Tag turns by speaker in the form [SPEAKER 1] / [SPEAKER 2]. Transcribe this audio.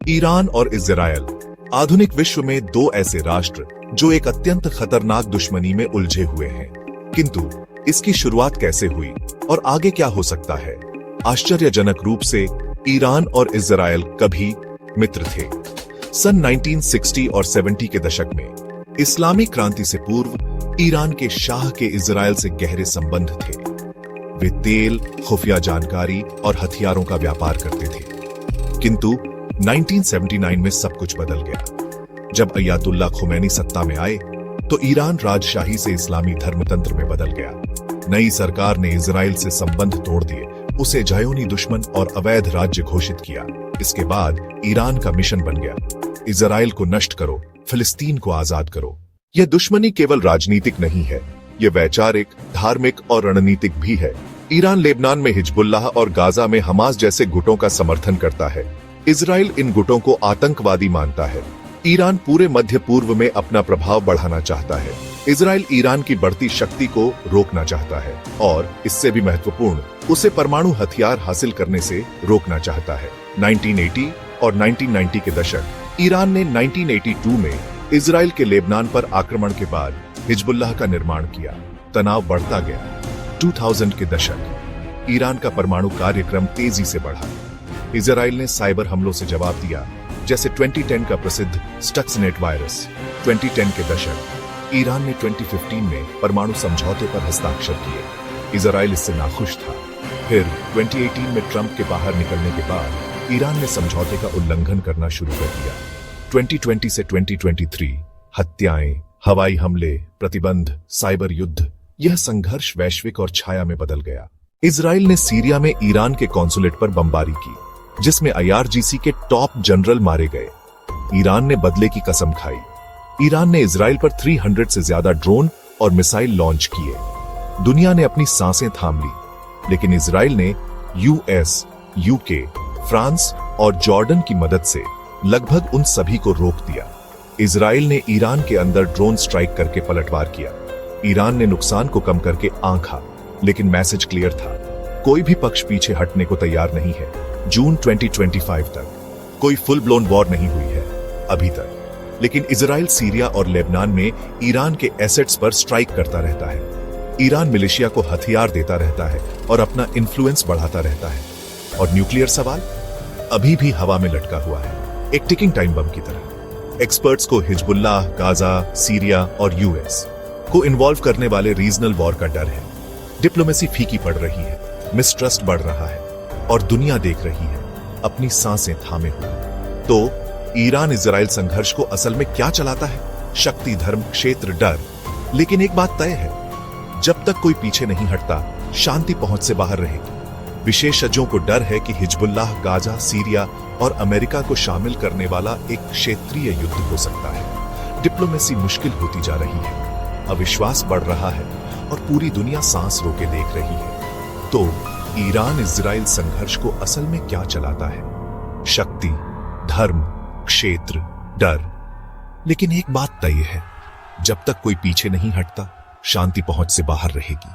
[SPEAKER 1] Iran और Israel आधुनिक विश्व में दो ऐसे राष्ट्र जो एक अत्यंत खतरनाक दुश्मनी में उलझे हुए हैं। किंतु इसकी शुरुआत कैसे हुई और आगे क्या हो सकता है? आश्चर्यजनक रूप से ईरान और इजराइल कभी मित्र थे। सन 1960 और 70 के दशक में इस्लामी क्रांति से पूर्व ईरान के शाह के इजराइल से गहरे संबंध थे। वे तेल, खुफिया जानकारी और हथियारों का व्यापार करते थे। किंतु 1979 में सब कुछ बदल गया। जब अयातुल्ला खुमैनी सत्ता में आए तो ईरान राजशाही से इस्लामी धर्मतंत्र में बदल गया। नई सरकार ने इजराइल से संबंध तोड़ दिए, उसे ज़ायोनी दुश्मन और अवैध राज्य घोषित किया। इसके बाद ईरान का मिशन बन गया, इजराइल को नष्ट करो, फिलिस्तीन को आजाद करो। यह दुश्मनी केवल राजनीतिक नहीं है, यह वैचारिक, धार्मिक और रणनीतिक भी है। ईरान लेबनान में हिजबुल्लाह और गाजा में हमास जैसे गुटों का समर्थन करता है। इजराइल इन गुटों को आतंकवादी मानता है। ईरान पूरे मध्य पूर्व में अपना प्रभाव बढ़ाना चाहता है। इजराइल ईरान की बढ़ती शक्ति को रोकना चाहता है और इससे भी महत्वपूर्ण, उसे परमाणु हथियार हासिल करने से रोकना चाहता है। 1980 और 1990 के दशक, ईरान ने 1982 में इजराइल के लेबनान पर आक्रमण के बाद हिजबुल्लाह का निर्माण किया। तनाव बढ़ता गया। 2000 के दशक, ईरान का परमाणु कार्यक्रम तेजी से बढ़ा। इजराइल ने साइबर हमलों से जवाब दिया, जैसे 2010 का प्रसिद्ध स्टक्सनेट वायरस। 2010 के दशक, ईरान ने 2015 में परमाणु समझौते पर हस्ताक्षर किए। इजराइल इससे नाखुश था। फिर 2018 में ट्रंप के बाहर निकलने के बाद ईरान ने समझौते का उल्लंघन करना शुरू कर दिया। 2020 से 2023 हत्याएं, हवाई हमले, प्रतिबंध, साइबर युद्ध, यह संघर्ष वैश्विक और छाया में बदल गया। इजराइल ने सीरिया में ईरान के कॉन्सुलेट पर बमबारी की, जिसमें IRGC के टॉप जनरल मारे गए। ईरान ने बदले की कसम खाई। ईरान ने इजराइल पर 300 से ज्यादा ड्रोन और मिसाइल लॉन्च किए। दुनिया ने अपनी सांसें थाम ली, लेकिन इजराइल ने US, UK, फ्रांस और जॉर्डन की मदद से लगभग उन सभी को रोक दिया। इजराइल ने ईरान के अंदर ड्रोन स्ट्राइक करके पलटवार किया। ईरान ने नुकसान को कम करके आंका, लेकिन मैसेज क्लियर था, कोई भी पक्ष पीछे हटने को तैयार नहीं है। जून 2025 तक कोई फुल ब्लोन वॉर नहीं हुई है अभी तक, लेकिन इजराइल सीरिया और लेबनान में ईरान के एसेट्स पर स्ट्राइक करता रहता है। ईरान मिलिशिया को हथियार देता रहता है और अपना इन्फ्लुएंस बढ़ाता रहता है। और न्यूक्लियर सवाल अभी भी हवा में लटका हुआ है, एक टिकिंग टाइम बम की तरह। एक्सपर्ट्स को हिजबुल्लाह, गाजा, सीरिया और US को इन्वॉल्व करने वाले रीजनल वॉर का डर है। डिप्लोमेसी फीकी पड़ रही है, मिसट्रस्ट बढ़ रहा है और दुनिया देख रही है अपनी सांसें थामे हुए। तो ईरान इजराइल संघर्ष को असल में क्या चलाता है? शक्ति, धर्म, क्षेत्र, डर। लेकिन एक बात तय है, जब तक कोई पीछे नहीं हटता, शांति पहुंच से बाहर रहेगी। विशेषज्ञों को डर है कि हिजबुल्लाह, गाजा, सीरिया और अमेरिका को शामिल करने वाला एक क्षेत्रीय युद्ध हो सकता है। डिप्लोमेसी मुश्किल होती जा रही है, अविश्वास बढ़ रहा है और पूरी दुनिया सांस रोके देख रही है। तो ईरान इजराइल संघर्ष को असल में क्या चलाता है? शक्ति, धर्म, क्षेत्र, डर। लेकिन एक बात तय है, जब तक कोई पीछे नहीं हटता, शांति पहुंच से बाहर रहेगी।